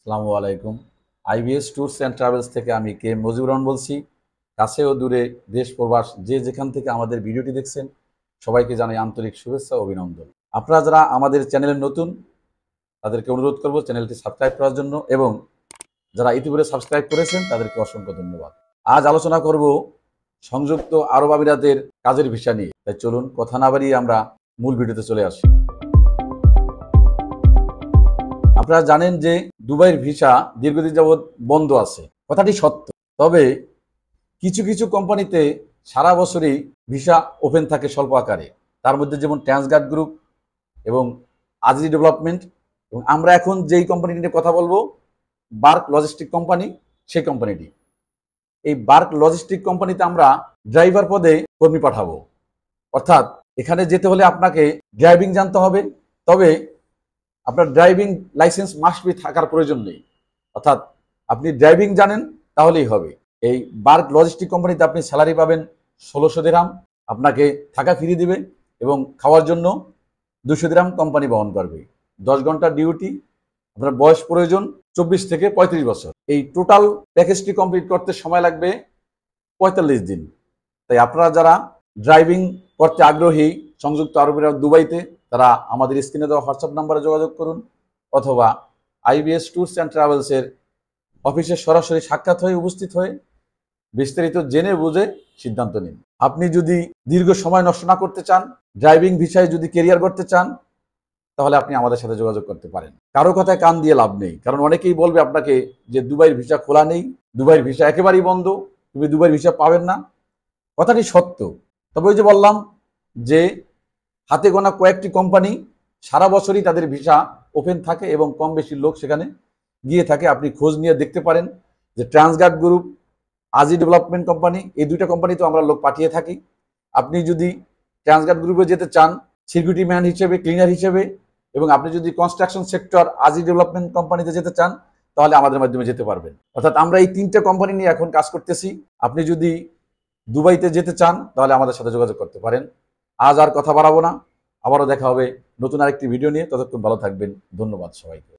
আসসালামু আলাইকুম। IBS tours and travels থেকে আমি কে মজিবুর রহমান বলছি। কাছে ও দূরে, দেশ প্রবাস যে যেখান থেকে আমাদের ভিডিওটি দেখছেন, সবাইকে জানাই আন্তরিক শুভেচ্ছা ও অভিনন্দন। আপনারা যারা আমাদের চ্যানেলে নতুন, তাদেরকে অনুরোধ করব চ্যানেলটি সাবস্ক্রাইব করার জন্য, এবং যারা ইতিপূর্বে সাবস্ক্রাইব করেছেন তাদেরকে অসংখ্য ধন্যবাদ। আজ আলোচনা করব সংযুক্ত আরব আমিরাতের কাজের ভিসা নিয়ে। তাই চলুন কথা না বাড়িয়ে আমরা মূল ভিডিওতে চলে আসি। আপনারা জানেন যে দুবাইয়ের ভিসা দীর্ঘদিন যাবৎ বন্ধ আছে, কথাটি সত্য। তবে কিছু কিছু কোম্পানিতে সারা বছরই ভিসা ওপেন থাকে স্বল্প আকারে, তার মধ্যে যেমন ট্রান্সগার্ড গ্রুপ এবং আজি ডেভেলপমেন্ট, এবং আমরা এখন যেই কোম্পানিটি নিয়ে কথা বলবো, বার্ক লজিস্টিক কোম্পানি, সেই কোম্পানিটি। এই বার্ক লজিস্টিক কোম্পানিতে আমরা ড্রাইভার পদে কর্মী পাঠাবো। অর্থাৎ এখানে যেতে হলে আপনাকে ড্রাইভিং জানতে হবে, তবে আপনার ড্রাইভিং লাইসেন্স মাস্ট বি থাকার প্রয়োজন নেই। অর্থাৎ আপনি ড্রাইভিং জানেন তাহলেই হবে। এই বার্ক লজিস্টিক কোম্পানিতে আপনি স্যালারি পাবেন 1600 দিরহাম, আপনাকে থাকা ফ্রি দিবে এবং খাওয়ার জন্য 200 দিরহাম কোম্পানি বহন করবে। 10 ঘন্টা ডিউটি, আপনার বয়স প্রয়োজন 24 থেকে 35 বছর। এই টোটাল প্যাকেজটি কমপ্লিট করতে সময় লাগবে 45 দিন। তাই আপনারা যারা ড্রাইভিং করতে আগ্রহী সংযুক্ত আরব আমিরাত দুবাইতে, তারা আমাদের স্ক্রিনে দেওয়া হোয়াটসঅ্যাপ নাম্বারে যোগাযোগ করুন, অথবা আইবিএস ট্যুরস অ্যান্ড ট্রাভেলসের অফিসে সরাসরি সাক্ষাৎ হয়ে উপস্থিত হয়ে বিস্তারিত জেনে বুঝে সিদ্ধান্ত নিন। আপনি যদি দীর্ঘ সময় নষ্ট না করতে চান, ড্রাইভিং ভিসায় যদি কেরিয়ার করতে চান, তাহলে আপনি আমাদের সাথে যোগাযোগ করতে পারেন। কারো কথায় কান দিয়ে লাভ নেই, কারণ অনেকেই বলবে আপনাকে যে দুবাইয়ের ভিসা খোলা নেই, দুবাইয়ের ভিসা একেবারেই বন্ধ, তুমি দুবাইয়ের ভিসা পাবেন না। কথাটি সত্য, তবে ওই যে বললাম যে হাতে গোনা কয়েকটি কোম্পানি সারা বছরই তাদের ভিসা ওপেন থাকে এবং কম বেশি লোক সেখানে গিয়ে থাকে। আপনি খোঁজ নিয়ে দেখতে পারেন যে ট্রান্সগার্ড গ্রুপ, আজি ডেভেলপমেন্ট কোম্পানি, এই দুইটা কোম্পানিতে আমরা লোক পাঠিয়ে থাকি। আপনি যদি ট্রান্সগার্ড গ্রুপে যেতে চান সিকিউরিটি ম্যান হিসেবে, ক্লিনার হিসেবে, এবং আপনি যদি কনস্ট্রাকশন সেক্টর আজি ডেভেলপমেন্ট কোম্পানিতে যেতে চান, তাহলে আমাদের মাধ্যমে যেতে পারবেন। অর্থাৎ আমরা এই তিনটে কোম্পানি নিয়ে এখন কাজ করতেছি। আপনি যদি দুবাইতে যেতে চান তাহলে আমাদের সাথে যোগাযোগ করতে পারেন। আজ আর কথা বাড়াবো না, আবারও দেখা হবে নতুন আরেকটি ভিডিও নিয়ে। ততক্ষণ ভালো থাকবেন। ধন্যবাদ সবাইকে।